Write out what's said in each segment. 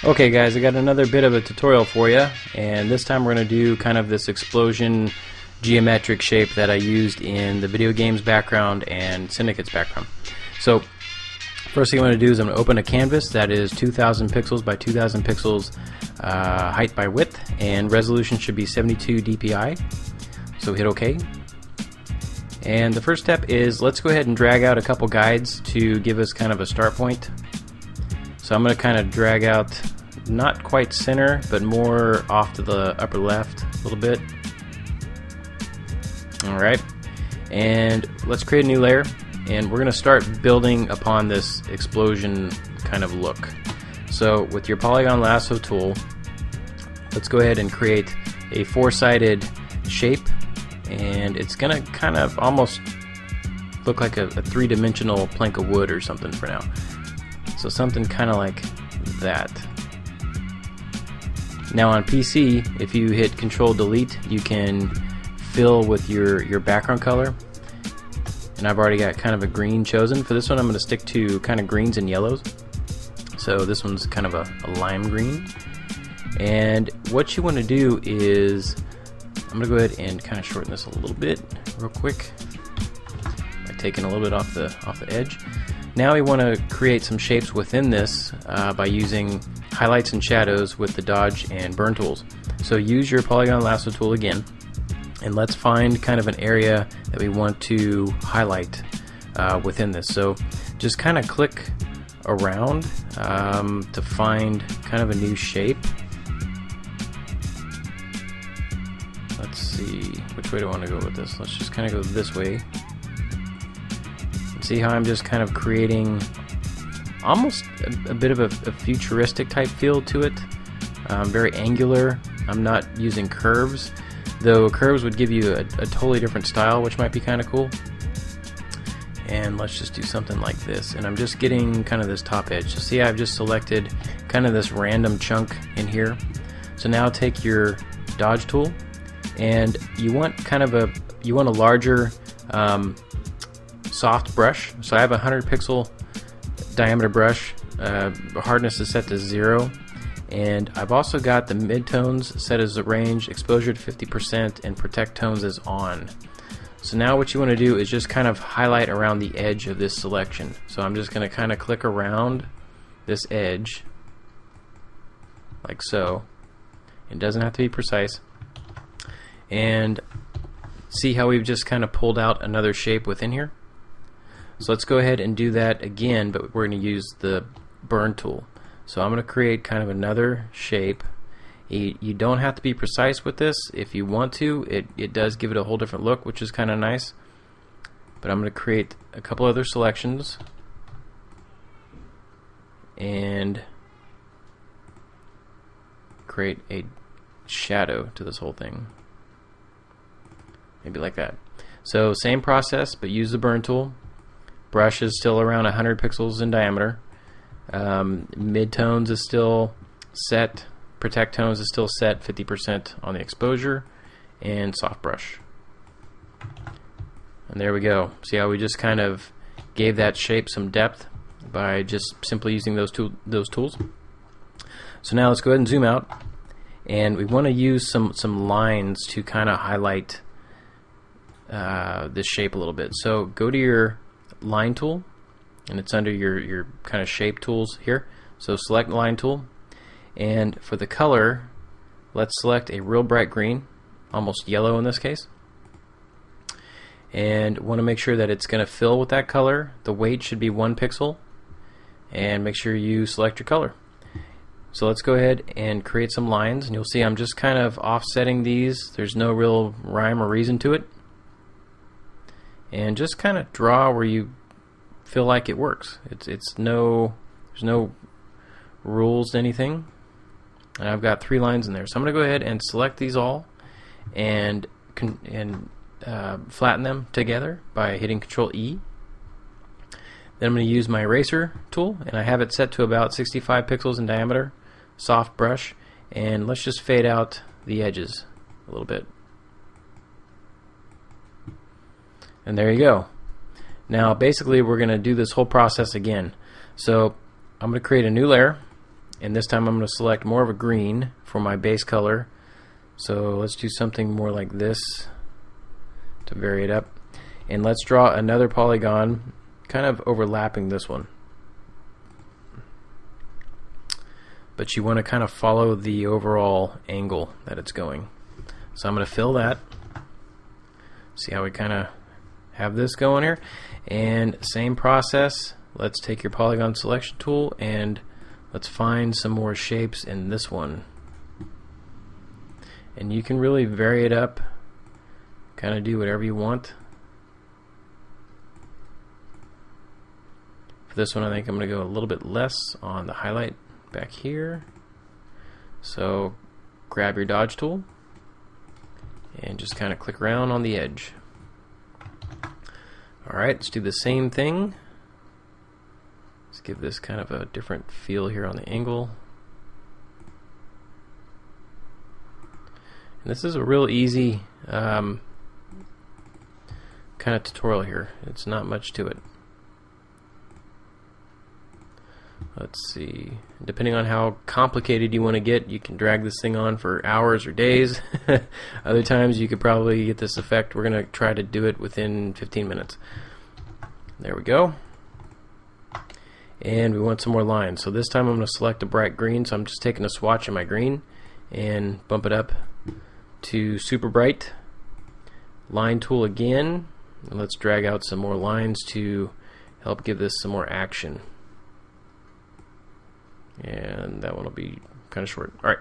Okay guys, I got another bit of a tutorial for you, and this time we're going to do kind of this explosion geometric shape that I used in the video games background and Syndicate's background. So first thing I'm going to do is I'm going to open a canvas that is 2000 pixels by 2000 pixels height by width, and resolution should be 72 dpi. So hit OK. And the first step is let's go ahead and drag out a couple guides to give us kind of a start point. So I'm going to kind of drag out, not quite center, but more off to the upper left a little bit. Alright, and let's create a new layer, and we're going to start building upon this explosion kind of look. So with your polygon lasso tool, let's go ahead and create a four-sided shape, and it's going to kind of almost look like a three-dimensional plank of wood or something for now. So something kind of like that. Now on PC, if you hit Control Delete, you can fill with your background color. And I've already got kind of a green chosen. For this one I'm going to stick to kind of greens and yellows. So this one's kind of a lime green. And what you want to do is, I'm going to go ahead and kind of shorten this a little bit real quick by taking a little bit off the edge. Now we want to create some shapes within this by using highlights and shadows with the dodge and burn tools. So use your polygon lasso tool again, and let's find kind of an area that we want to highlight within this. So just kind of click around to find kind of a new shape. Let's see, which way do I want to go with this? Let's just kind of go this way. See how I'm just kind of creating almost a bit of a futuristic type feel to it. Very angular. I'm not using curves, though curves would give you a totally different style, which might be kind of cool. And let's just do something like this, and I'm just getting kind of this top edge. So see, I've just selected kind of this random chunk in here. So now take your dodge tool, and you want kind of a larger soft brush. So I have a 100 pixel diameter brush. Hardness is set to 0, and I've also got the midtones set as a range, exposure to 50%, and protect tones is on. So now what you want to do is just kind of highlight around the edge of this selection. So I'm just going to kind of click around this edge like so. It doesn't have to be precise. And see how we've just kind of pulled out another shape within here? So let's go ahead and do that again, but we're going to use the burn tool. So I'm going to create kind of another shape. You don't have to be precise with this. If you want to, it does give it a whole different look, which is kind of nice. But I'm going to create a couple other selections and create a shadow to this whole thing. Maybe like that. So same process, but use the burn tool. Brush is still around 100 pixels in diameter. Midtones is still set. Protect tones is still set 50% on the exposure. And soft brush. And there we go. See how we just kind of gave that shape some depth by just simply using those tools. So now let's go ahead and zoom out. And we want to use some lines to kind of highlight this shape a little bit. So go to your line tool, and it's under your kind of shape tools here. So select line tool, and for the color, let's select a real bright green, almost yellow in this case, and want to make sure that it's going to fill with that color. The weight should be 1 pixel, and make sure you select your color. So let's go ahead and create some lines, and you'll see I'm just kind of offsetting these. There's no real rhyme or reason to it. And just kind of draw where you feel like it works. There's no rules to anything. And I've got 3 lines in there. So I'm going to go ahead and select these all and flatten them together by hitting Control E. Then I'm going to use my eraser tool, and I have it set to about 65 pixels in diameter, soft brush, and let's just fade out the edges a little bit. And there you go. Now basically we're going to do this whole process again. So I'm going to create a new layer, And this time I'm going to select more of a green for my base color. So let's do something more like this to vary it up. And let's draw another polygon kind of overlapping this one. But you want to kind of follow the overall angle that it's going. So I'm going to fill that. See how we kind of have this going here? And same process. Let's take your polygon selection tool and let's find some more shapes in this one. And you can really vary it up, kind of do whatever you want. For this one, I think I'm going to go a little bit less on the highlight back here. So grab your dodge tool and just kind of click around on the edge. Alright, let's do the same thing. Let's give this kind of a different feel here on the angle. And this is a real easy kind of tutorial here. It's not much to it. Let's see. Depending on how complicated you want to get, you can drag this thing on for hours or days. Other times you could probably get this effect. We're going to try to do it within 15 minutes. There we go. And we want some more lines. So this time I'm going to select a bright green. So I'm just taking a swatch of my green and bump it up to super bright. Line tool again. And let's drag out some more lines to help give this some more action. And that one will be kind of short. Alright.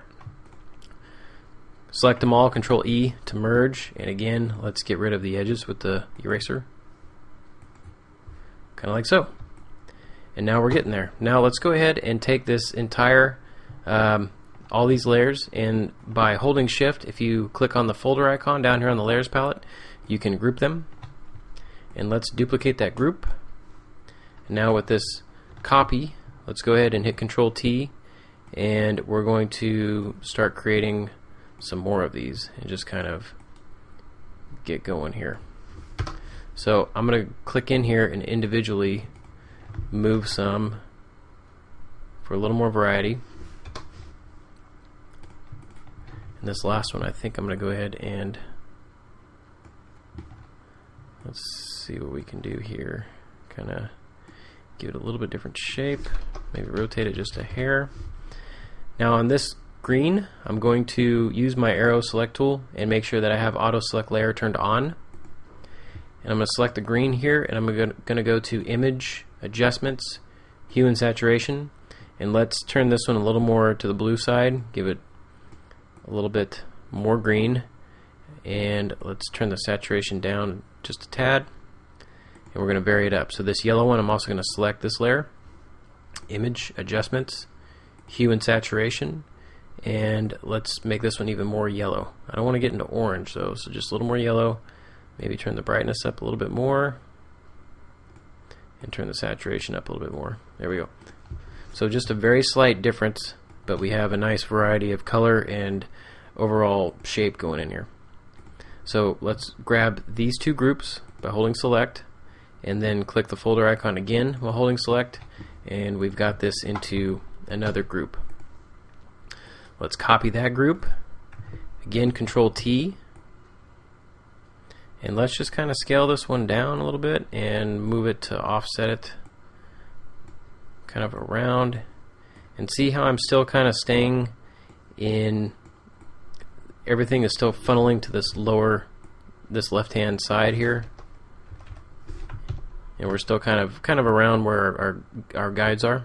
Select them all, Control E to merge, and again let's get rid of the edges with the eraser. Kind of like so. And now we're getting there. Now let's go ahead and take this entire all these layers, and by holding shift, if you click on the folder icon down here on the layers palette, you can group them. And let's duplicate that group. And now with this copy, let's go ahead and hit Control T, and we're going to start creating some more of these and just kind of get going here. So I'm going to click in here and individually move some for a little more variety. And this last one, I think I'm going to go ahead and let's see what we can do here. Kind of give it a little bit different shape, maybe rotate it just a hair. Now on this green, I'm going to use my arrow select tool and make sure that I have auto select layer turned on. And I'm going to select the green here, and I'm going to go to image, adjustments, hue and saturation, and let's turn this one a little more to the blue side, give it a little bit more green, and let's turn the saturation down just a tad. And we're going to vary it up. So this yellow one, I'm also going to select this layer, image, adjustments, hue and saturation, and let's make this one even more yellow. I don't want to get into orange though, so just a little more yellow. Maybe turn the brightness up a little bit more and turn the saturation up a little bit more. There we go. So just a very slight difference, but we have a nice variety of color and overall shape going in here. So let's grab these two groups by holding select, and then click the folder icon again while holding select, and we've got this into another group. Let's copy that group, again Control T, and let's just kind of scale this one down a little bit and move it to offset it kind of around, and see how I'm still kind of staying in, everything is still funneling to this lower, this left hand side here. And we're still kind of around where our guides are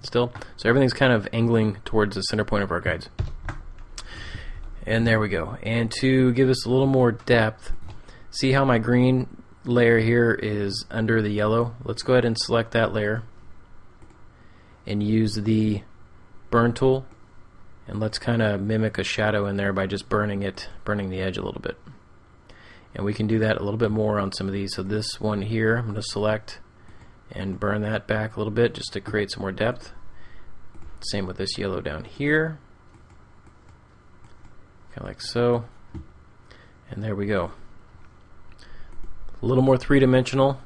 still. So everything's kind of angling towards the center point of our guides. And there we go. And to give us a little more depth, see how my green layer here is under the yellow? Let's go ahead and select that layer and use the burn tool, and let's kind of mimic a shadow in there by just burning the edge a little bit. And we can do that a little bit more on some of these. So this one here, I'm going to select and burn that back a little bit just to create some more depth. Same with this yellow down here, kind of like so. And there we go. A little more three-dimensional.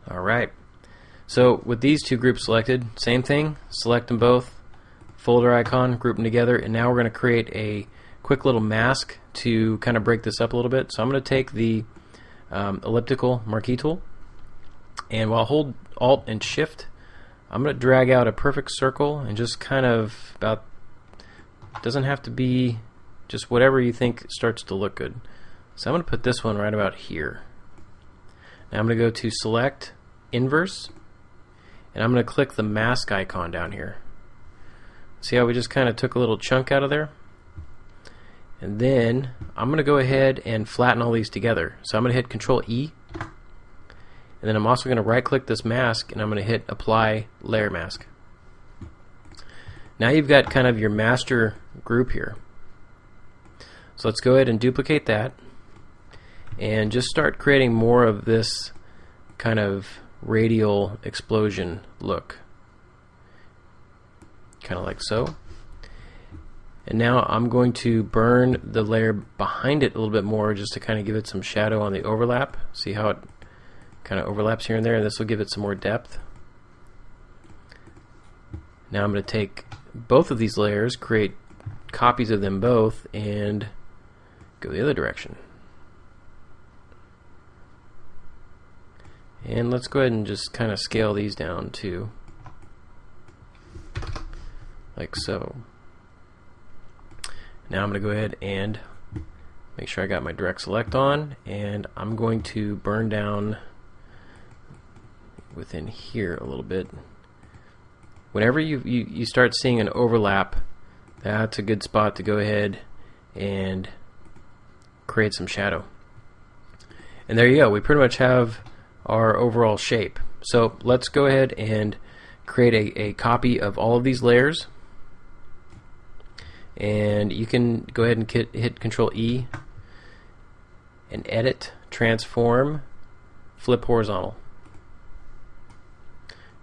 Alright, So with these two groups selected, same thing, select them both, folder icon, group them together, and now we're going to create a quick little mask to kind of break this up a little bit. So I'm going to take the elliptical marquee tool, and while I hold Alt and Shift, I'm going to drag out a perfect circle and just kind of about, doesn't have to be, just whatever you think starts to look good. So I'm going to put this one right about here. Now I'm going to go to Select, Inverse, and I'm going to click the mask icon down here. See how we just kind of took a little chunk out of there? And then I'm going to go ahead and flatten all these together. So I'm going to hit Control E, and then I'm also going to right click this mask, and I'm going to hit Apply Layer Mask. Now you've got kind of your master group here. So let's go ahead and duplicate that and just start creating more of this kind of radial explosion look, kind of like so. And now I'm going to burn the layer behind it a little bit more, just to kind of give it some shadow on the overlap. See how it kind of overlaps here and there, and this will give it some more depth. Now I'm going to take both of these layers, create copies of them both, and go the other direction. And let's go ahead and just kind of scale these down too, like so. Now I'm going to go ahead and make sure I got my direct select on, and I'm going to burn down within here a little bit. Whenever you start seeing an overlap, that's a good spot to go ahead and create some shadow. And there you go, we pretty much have our overall shape. So let's go ahead and create a copy of all of these layers. And you can go ahead and hit Control E and edit, transform, flip horizontal.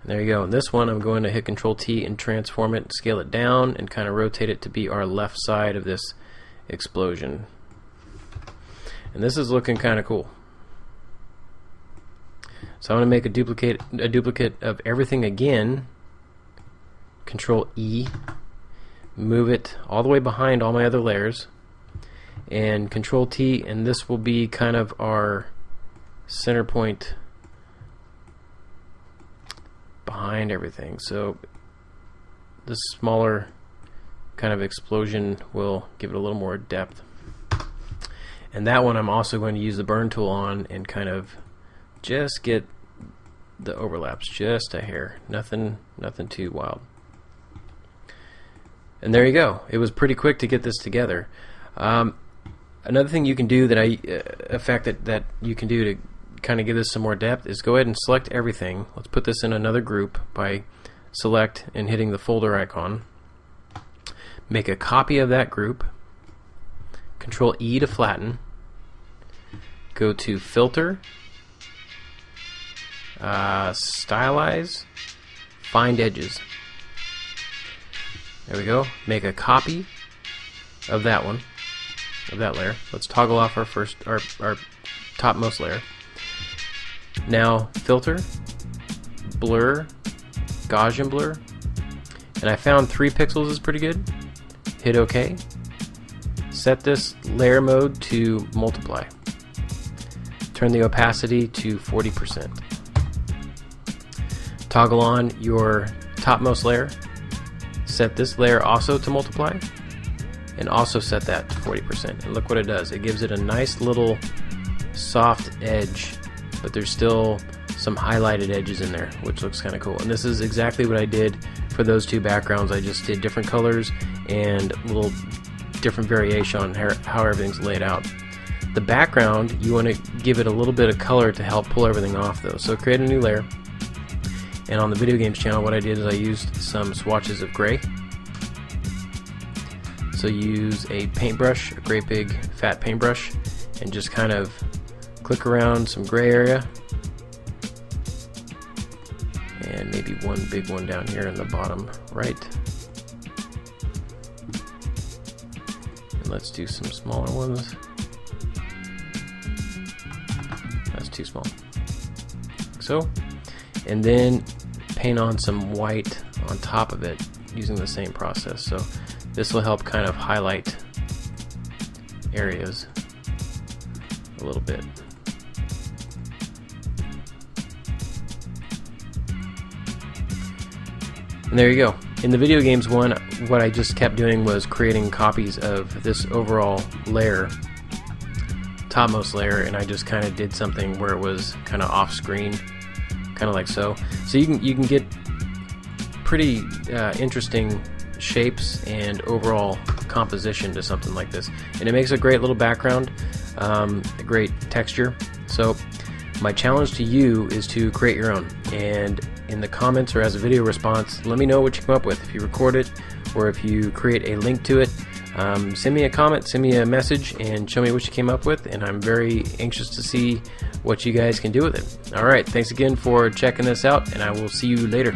And there you go. And this one I'm going to hit Control T and transform it, scale it down, and kind of rotate it to be our left side of this explosion. And this is looking kind of cool. So I'm going to make a duplicate of everything again. Control E, move it all the way behind all my other layers, and Control T, and this will be kind of our center point behind everything. So this smaller kind of explosion will give it a little more depth. And that one I'm also going to use the burn tool on and kind of just get the overlaps just a hair. Nothing too wild. And there you go. It was pretty quick to get this together. Another thing you can do that you can do to kind of give this some more depth is go ahead and select everything. Let's put this in another group by select and hitting the folder icon. Make a copy of that group. Control E to flatten. Go to Filter, Stylize, Find Edges. There we go. Make a copy of that one, of that layer. Let's toggle off our topmost layer. Now Filter, Blur, Gaussian Blur, and I found 3 pixels is pretty good. Hit OK. Set this layer mode to multiply. Turn the opacity to 40%. Toggle on your topmost layer. Set this layer also to multiply, and also set that to 40%. And look what it does. It gives it a nice little soft edge, but there's still some highlighted edges in there, which looks kind of cool. And this is exactly what I did for those 2 backgrounds. I just did different colors and a little different variation on how everything's laid out. The background, you want to give it a little bit of color to help pull everything off though. So create a new layer. And on the Video Games channel, what I did is I used some swatches of gray. So use a paintbrush, a great big fat paintbrush, and just kind of click around some gray area. And maybe one big one down here in the bottom right. And let's do some smaller ones. That's too small. So. and then paint on some white on top of it using the same process. So this will help kind of highlight areas a little bit. And there you go. In the video games one, what I just kept doing was creating copies of this overall layer, topmost layer, and I just kind of did something where it was kind of off screen, kind of like so. So you can get pretty interesting shapes and overall composition to something like this, and it makes a great little background, a great texture. So my challenge to you is to create your own, and in the comments or as a video response, let me know what you come up with. If you record it or if you create a link to it, send me a comment, send me a message, and show me what you came up with, and I'm very anxious to see what you guys can do with it. Alright, thanks again for checking this out, and I will see you later.